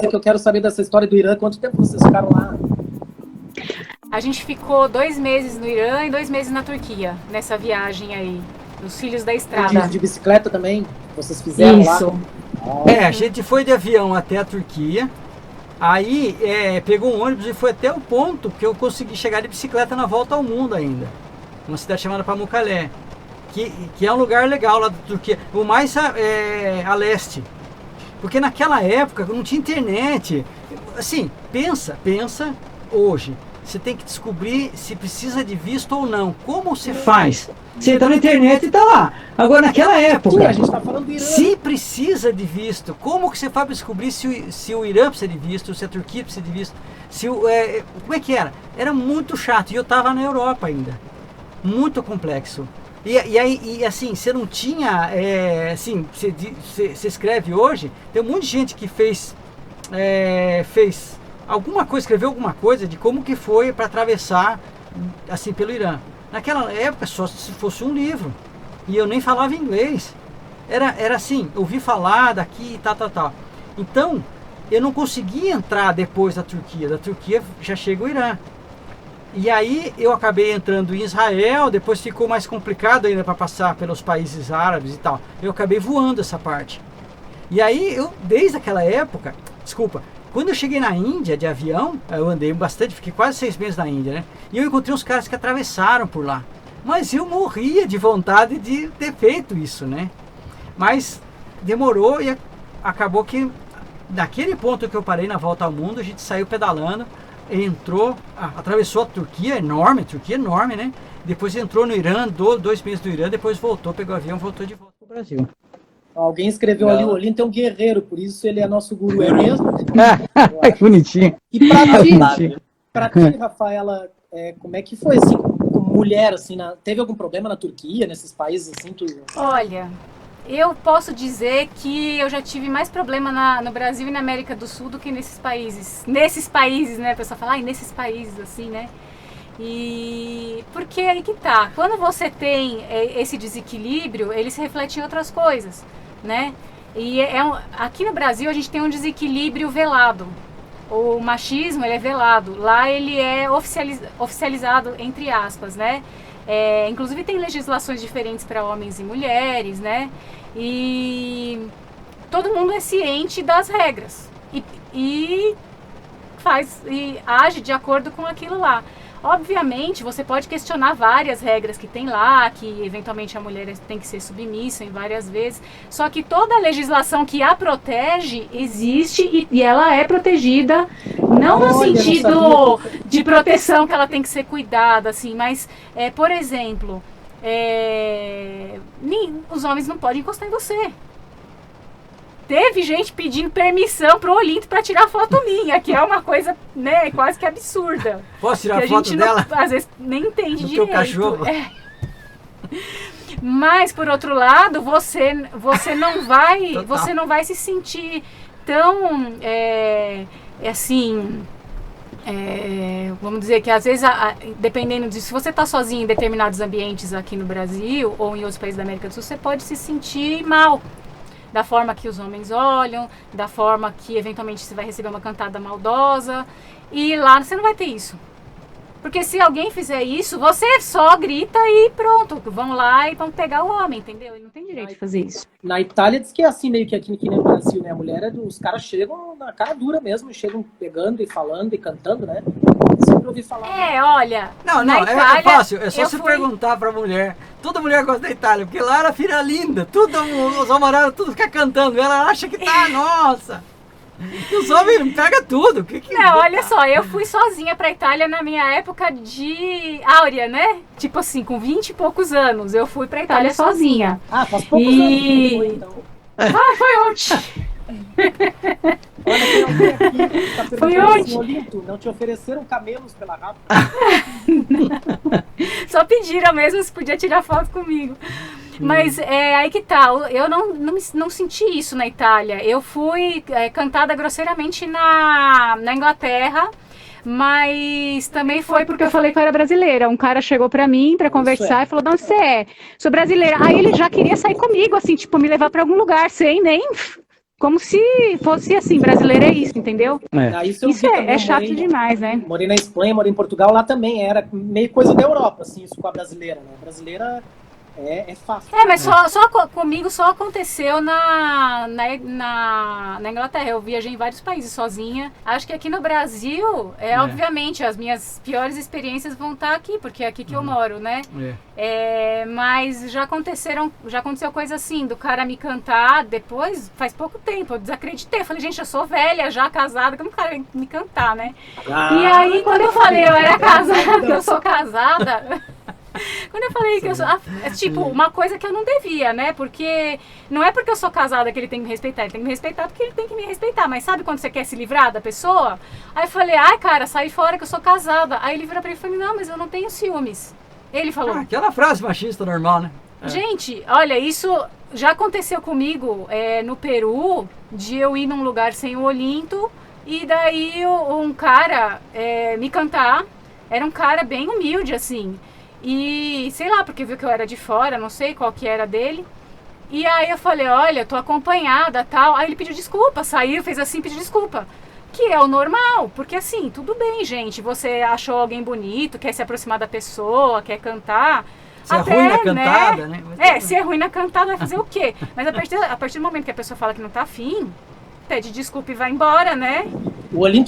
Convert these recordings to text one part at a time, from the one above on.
é que eu quero saber dessa história do Irã. Quanto tempo vocês ficaram lá? A gente ficou 2 meses no Irã e 2 meses na Turquia, nessa viagem aí, dos Filhos da Estrada. De bicicleta também? Vocês fizeram Isso. lá? A gente foi de avião até a Turquia, aí pegou um ônibus e foi até o ponto que eu consegui chegar de bicicleta na volta ao mundo ainda, numa cidade chamada Pamukkale, que é um lugar legal lá da Turquia, o mais a leste, porque naquela época não tinha internet. Assim, pensa hoje. Você tem que descobrir se precisa de visto ou não. Como você faz? Você entra na internet e tá lá. Agora, naquela época, a gente tá falando do Irã. se precisa de visto, como que você faz para descobrir se o Irã precisa de visto, se a Turquia precisa de visto? Como é que era? Era muito chato. E eu tava na Europa ainda. Muito complexo. E assim, você não tinha... assim, você escreve hoje, tem um monte de gente que fez escreveu alguma coisa de como que foi para atravessar assim pelo Irã. Naquela época só se fosse um livro, e eu nem falava inglês. Era assim, ouvi falar daqui e tal. Então, eu não conseguia entrar depois da Turquia já chega o Irã. E aí eu acabei entrando em Israel, depois ficou mais complicado ainda para passar pelos países árabes e tal. Eu acabei voando essa parte. E aí desde aquela época, quando eu cheguei na Índia de avião, eu andei bastante, fiquei quase 6 meses na Índia, né? E eu encontrei uns caras que atravessaram por lá. Mas eu morria de vontade de ter feito isso, né? Mas demorou e acabou que, naquele ponto que eu parei na volta ao mundo, a gente saiu pedalando, entrou, atravessou a Turquia enorme, né? Depois entrou no Irã, 2 meses no Irã, depois voltou, pegou o avião, voltou de volta para o Brasil. Alguém escreveu ali, o Olinto é um guerreiro, por isso ele é nosso guru, é mesmo? Bonitinho. E pra ti, Rafaela, como é que foi, assim, como mulher, assim, teve algum problema na Turquia, nesses países, assim, Olha, eu posso dizer que eu já tive mais problema no Brasil e na América do Sul do que nesses países. Nesses países, né? A pessoa fala, nesses países, assim, né? E porque aí que tá, quando você tem esse desequilíbrio, ele se reflete em outras coisas, né? E aqui no Brasil a gente tem um desequilíbrio velado. O machismo, ele é velado. Lá ele é oficializado, entre aspas, né? Inclusive tem legislações diferentes para homens e mulheres, né? E todo mundo é ciente das regras e age de acordo com aquilo lá. Obviamente, você pode questionar várias regras que tem lá, que eventualmente a mulher tem que ser submissa em várias vezes, só que toda a legislação que a protege existe e ela é protegida, não no sentido de proteção que ela tem que ser cuidada, assim, mas, por exemplo, os homens não podem encostar em você. Teve gente pedindo permissão pro Olinto para tirar foto minha, que é uma coisa, né, quase que absurda. Posso tirar que foto dela? Às vezes nem entende do direito. Teu cachorro. Mas por outro lado, você não vai se sentir tão assim, vamos dizer que às vezes, dependendo de se você está sozinho em determinados ambientes aqui no Brasil ou em outros países da América do Sul, você pode se sentir mal. Da forma que os homens olham, da forma que eventualmente você vai receber uma cantada maldosa. E lá você não vai ter isso. Porque se alguém fizer isso, você só grita e pronto. Vão lá e vão pegar o homem, entendeu? Ele não tem direito de fazer isso. Na Itália diz que é assim meio que aqui no Brasil, né? A mulher, os caras chegam na cara dura mesmo, chegam pegando e falando e cantando, né? Sempre ouvi falar. Olha, Não, Itália, é fácil, é só perguntar pra mulher. Toda mulher gosta da Itália, porque lá era filha linda, os namorados tudo fica cantando, ela acha que tá, nossa. E os homens pegam tudo. Não, olha só, eu fui sozinha pra Itália na minha época de áurea, né? Tipo assim, com 20 e poucos anos, eu fui pra Itália sozinha. Faz poucos anos foi, então. Foi ontem. Olha, tem alguém aqui que tá Foi perguntando ontem. assim, Olinto, não te ofereceram camelos pela rapa? Só pediram mesmo se podia tirar foto comigo. Mas aí que tá, eu não senti isso na Itália. Eu fui cantada grosseiramente na Inglaterra, mas também foi porque eu falei que eu era brasileira. Um cara chegou pra mim pra conversar e falou, de onde você é? Sou brasileira. Aí ele já queria sair comigo, assim, tipo, me levar pra algum lugar, sem nem como se fosse assim, brasileiro é isso, entendeu? Isso Isso é chato demais, né? Morei na Espanha, morei em Portugal, lá também era meio coisa da Europa, assim, isso com a brasileira, né? A brasileira é fácil. Mas comigo só aconteceu na Inglaterra. Eu viajei em vários países sozinha. Acho que aqui no Brasil, obviamente, as minhas piores experiências vão estar aqui, porque é aqui que eu moro, né? Mas já aconteceu coisa assim, do cara me cantar depois, faz pouco tempo, eu desacreditei. Eu falei, gente, eu sou velha, já casada, como o cara vai me cantar, né? E aí, quando eu falei, eu era casada, eu sou casada... Quando eu falei que eu sou... É tipo, uma coisa que eu não devia, né? Porque não é porque eu sou casada que ele tem que me respeitar. Ele tem que me respeitar porque ele tem que me respeitar. Mas sabe quando você quer se livrar da pessoa? Aí eu falei, ai, cara, sai fora que eu sou casada. Aí ele virou pra mim e falou, não, mas eu não tenho ciúmes. Ele falou... aquela frase machista normal, né? Gente, olha, isso já aconteceu comigo no Peru, de eu ir num lugar sem o Olinto e daí um cara me cantar. Era um cara bem humilde, assim... E sei lá, porque viu que eu era de fora, não sei qual que era dele. E aí eu falei, olha, tô acompanhada, tal. Aí ele pediu desculpa, saiu, fez assim, pediu desculpa. Que é o normal, porque assim, tudo bem, gente. Você achou alguém bonito, quer se aproximar da pessoa, quer cantar. Se é ruim na cantada, né? Se é ruim na cantada, vai fazer o quê? Mas a partir do momento que a pessoa fala que não tá afim, pede desculpa e vai embora, né?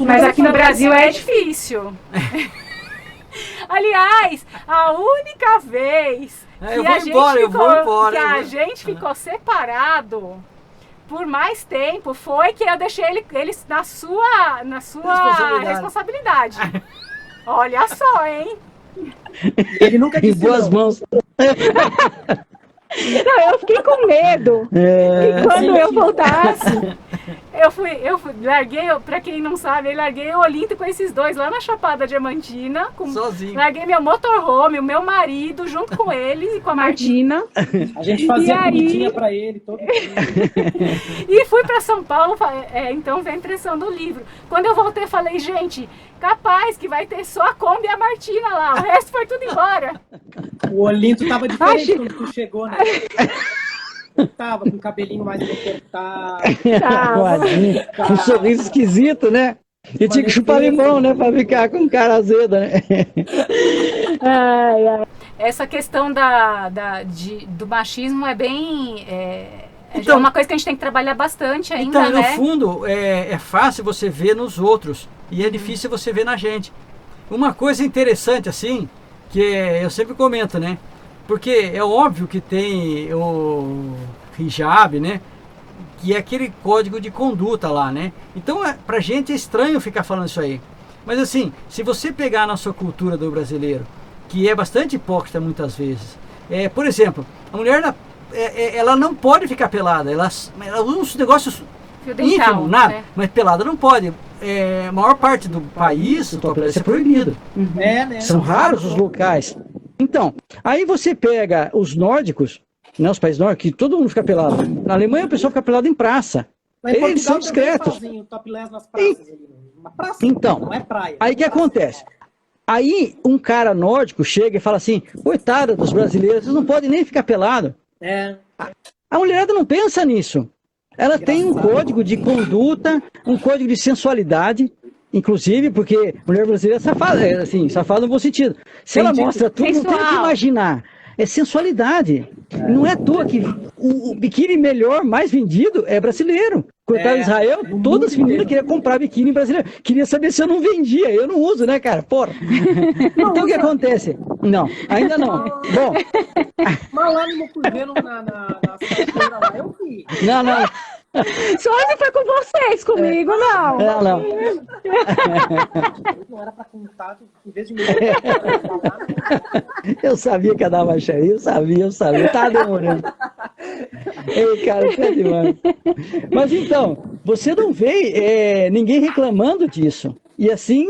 Mas aqui no Brasil é difícil. Aliás, a única vez que a gente ficou separado por mais tempo foi que eu deixei eles na sua responsabilidade. Olha só, hein? Ele nunca disse em boas mãos. Não, eu fiquei com medo. E quando eu voltasse... Eu larguei, pra quem não sabe, eu larguei o Olinto com esses dois lá na Chapada Diamantina. Sozinho. Larguei meu motorhome, o meu marido, junto com eles e com a Martina. A gente fazia comidinha pra ele todo dia. E fui pra São Paulo, então vem a impressão do livro. Quando eu voltei, falei, gente, capaz que vai ter só a Kombi e a Martina lá, o resto foi tudo embora. O Olinto tava diferente quando tu chegou, né? Tava com o cabelinho mais cortado. Um sorriso esquisito, né? E tinha que chupar limão, né? Pra ficar com cara azeda, né? Essa questão do machismo é bem... é uma coisa que a gente tem que trabalhar bastante ainda, então, né? no fundo, é fácil você ver nos outros. E é difícil você ver na gente. Uma coisa interessante, assim, que eu sempre comento, né? Porque é óbvio que tem o hijab, né? Que é aquele código de conduta lá, né? Então, pra gente é estranho ficar falando isso aí. Mas assim, se você pegar a nossa cultura do brasileiro, que é bastante hipócrita muitas vezes. Por exemplo, a mulher, ela não pode ficar pelada. Ela usa uns negócios ínfimos, nada. Né? Mas pelada não pode. A maior parte do país, o topless é proibido. Né? São raros os locais. Então, aí você pega os nórdicos, né, os países nórdicos, que todo mundo fica pelado. Na Alemanha o pessoal fica pelado em praça. Eles são discretos. Nas praças, uma praça, então, não é praia. Aí o que acontece? Aí um cara nórdico chega e fala assim, coitada dos brasileiros, vocês não podem nem ficar pelado. A mulherada não pensa nisso. Ela tem um código de conduta, um código de sensualidade, inclusive, porque mulher brasileira é safada, assim, safada no bom sentido. Se ela mostra tudo, não tem o que imaginar. É sensualidade. Não é à toa que o biquíni melhor, mais vendido, é brasileiro. Quando estava em Israel, todas as meninas queriam comprar biquíni brasileiro. Queria saber se eu não vendia. Eu não uso, né, cara? Porra. Então o que acontece? Não, ainda não. Bom. Mas lá no Mucugê, na feira lá, eu vi. Não. Só se foi com vocês, comigo não. Não. Não era pra contato, em vez de me... Eu sabia que ia dar baixaria, eu sabia. Tá demorando. Ei, cara, isso é demais. Mas então, você não vê ninguém reclamando disso. E assim,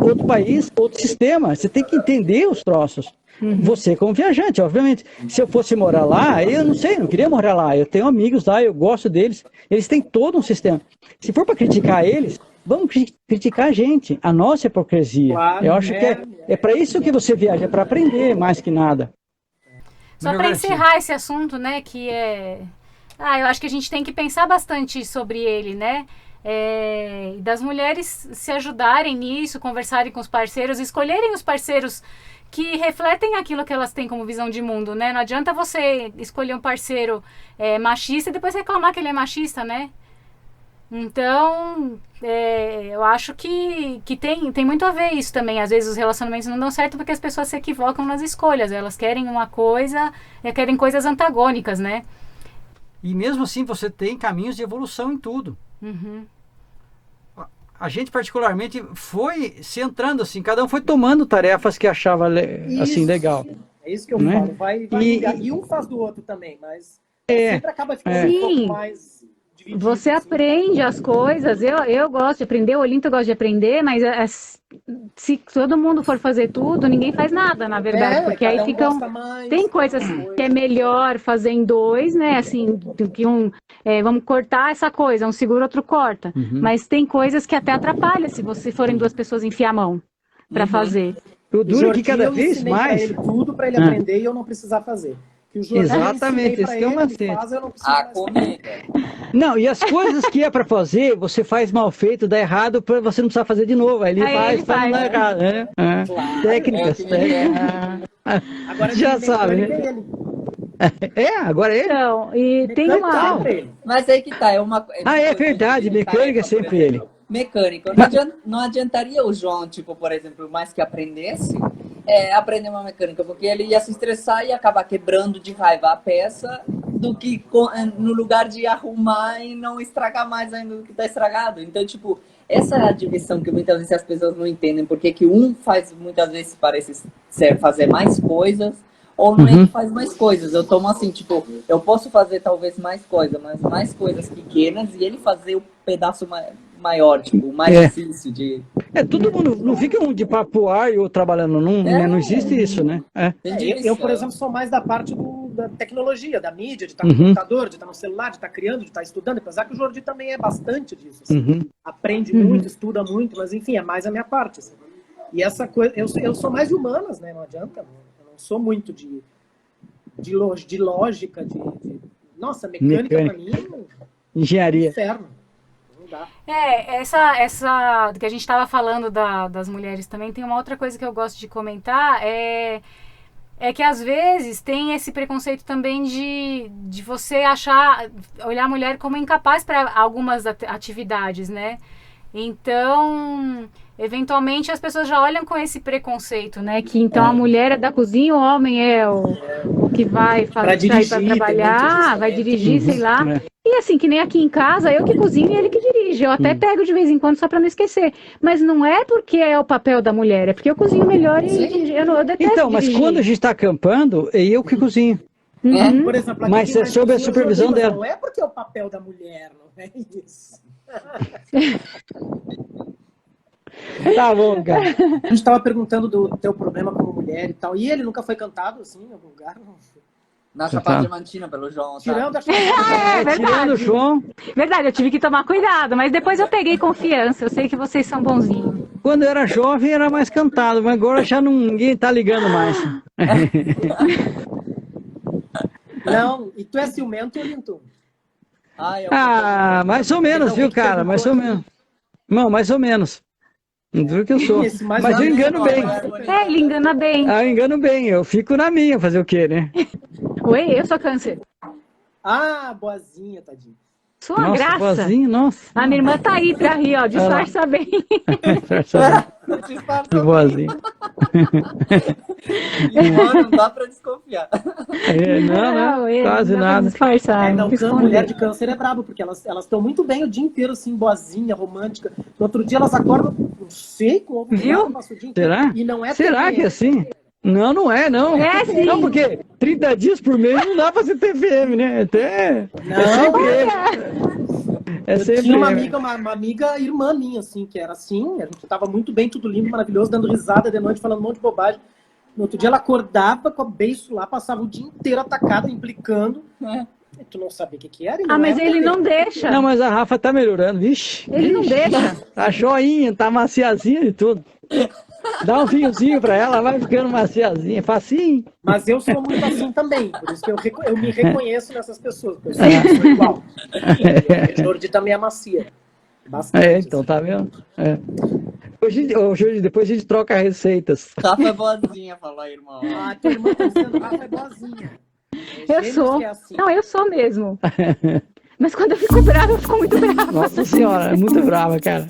outro país, outro sistema. Você tem que entender os troços. Você como viajante, obviamente. Se eu fosse morar lá, eu não sei, não queria morar lá. Eu tenho amigos lá, eu gosto deles. Eles têm todo um sistema. Se for para criticar eles, vamos criticar a gente, a nossa hipocrisia. Claro, eu acho que é para isso que você viaja, é para aprender mais que nada. Só para encerrar esse assunto, né, que é Eu acho que a gente tem que pensar bastante sobre ele, né? Das mulheres se ajudarem nisso, conversarem com os parceiros, escolherem os parceiros que refletem aquilo que elas têm como visão de mundo, né? Não adianta você escolher um parceiro machista e depois reclamar que ele é machista, né? Então, eu acho que tem muito a ver isso também. Às vezes os relacionamentos não dão certo porque as pessoas se equivocam nas escolhas. Elas querem uma coisa, querem coisas antagônicas, né? E mesmo assim você tem caminhos de evolução em tudo. Uhum. A gente particularmente foi se entrando assim, cada um foi tomando tarefas que achava assim, legal. É isso que eu falo. Vai e um faz do outro também, mas sempre acaba ficando um pouco mais dividido. Você aprende as coisas. Eu gosto de aprender, o Olinto gosta de aprender, mas se todo mundo for fazer tudo, ninguém faz nada, na verdade. Porque aí ficam. Tem coisas que é melhor fazer em dois, né? Assim, que vamos cortar essa coisa, um segura, outro corta. Uhum. Mas tem coisas que até atrapalham se você forem duas pessoas enfiar a mão para fazer. O duro é que cada vez mais. Eu ensinei pra ele tudo para ele aprender e eu não precisar fazer. Exatamente, isso que é uma cena. Não, e as coisas que é para fazer, você faz mal feito, dá errado, para você não precisar fazer de novo. Aí ele faz não errado, né? Claro, técnicas. Agora já sabe, né? Agora é ele? Então, e tem uma. Mas aí que tá, é verdade, mecânica é sempre ele. Mecânico. Não adiantaria o João, tipo, por exemplo, mais que aprendesse, aprender uma mecânica, porque ele ia se estressar e acabar quebrando de raiva a peça, do que no lugar de arrumar e não estragar mais ainda do que tá estragado. Então, tipo, essa é a divisão que muitas vezes as pessoas não entendem, porque que um faz, muitas vezes, parece fazer mais coisas, ou não é que faz mais coisas. Eu tomo assim, tipo, eu posso fazer talvez mais coisas, mas mais coisas pequenas, e ele fazer o pedaço maior, tipo, mais difícil de... todo mundo, não fica um de papo ar e outro trabalhando, não existe isso, né? Eu, por exemplo, sou mais da parte da tecnologia, da mídia, de estar no computador, de estar no celular, de estar criando, de estar estudando, apesar que o Jordi também é bastante disso, assim. Aprende muito, estuda muito, mas enfim, é mais a minha parte, assim. E essa coisa, eu sou mais de humanas, né? Não adianta, eu não sou muito de lógica, nossa, mecânica pra mim engenharia. Inferno. Essa que a gente estava falando das mulheres também, tem uma outra coisa que eu gosto de comentar, é que às vezes tem esse preconceito também de você olhar a mulher como incapaz para algumas atividades, né? Então, eventualmente as pessoas já olham com esse preconceito, né? Que então a mulher é da cozinha, o homem é o que vai sair para trabalhar, vai dirigir, sei lá. E assim, que nem aqui em casa, eu que cozinho e ele que dirige. Eu até pego de vez em quando só para não esquecer. Mas não é porque é o papel da mulher, é porque eu cozinho melhor e eu detesto Então, mas dirigir. quando a gente está acampando, é eu que cozinho. Por exemplo, mas é sob a supervisão dela. Não é porque é o papel da mulher, não é isso. Tá bom, cara. A gente estava perguntando do teu problema como mulher e tal. E ele nunca foi cantado assim em algum lugar? Na Chapada Diamantina, pelo João. Tirando a tirando o João. Verdade, eu tive que tomar cuidado, mas depois eu peguei confiança. Eu sei que vocês são bonzinhos. Quando eu era jovem era mais cantado, mas agora já ninguém tá ligando mais. Não, e tu é ciumento, Linton? Mais ou menos, viu, cara? Mais ou menos. Não, mais ou menos. Não duro que eu sou. Mas eu engano bem. Ele engana bem. Eu engano bem, eu fico na minha, fazer o quê, né? Oi, eu sou câncer. Boazinha, tadinha. Sua graça. Boazinha, nossa. A minha irmã tá aí pra rir, ó, disfarça bem. Boazinha. Não dá pra desconfiar. Não, quase nada. Disfarçar. Mulher de câncer é brabo, porque elas estão muito bem o dia inteiro, assim, boazinha, romântica. No outro dia elas acordam, não sei como. Viu? Será? E não é Será que é assim? Não é, não. É sim. Não, porque 30 dias por mês não dá pra ser TVM, né? É sempre tinha uma amiga irmã minha, assim, que era assim, a gente tava muito bem, tudo lindo, maravilhoso, dando risada de noite, falando um monte de bobagem. No outro dia ela acordava com o beiço lá, passava o dia inteiro atacada, implicando. E tu não sabia o que era. Mas ele não deixa. Não, mas a Rafa tá melhorando, vixe. Ele não deixa. Tá joinha, tá maciazinha e tudo. Dá um vinhozinho pra ela, vai ficando maciazinha, facinho. Mas eu sou muito assim também, por isso que eu me reconheço nessas pessoas, porque eu sou igual. A Jordi também é macia. Bastante. Então, tá vendo? Hoje, depois a gente troca receitas. Rafa é boazinha, fala, irmão. Tua irmã tá dizendo, Rafa é boazinha. Eu sou. Não, eu sou mesmo. Mas quando eu fico brava, eu fico muito brava. Nossa senhora, é muito brava, cara.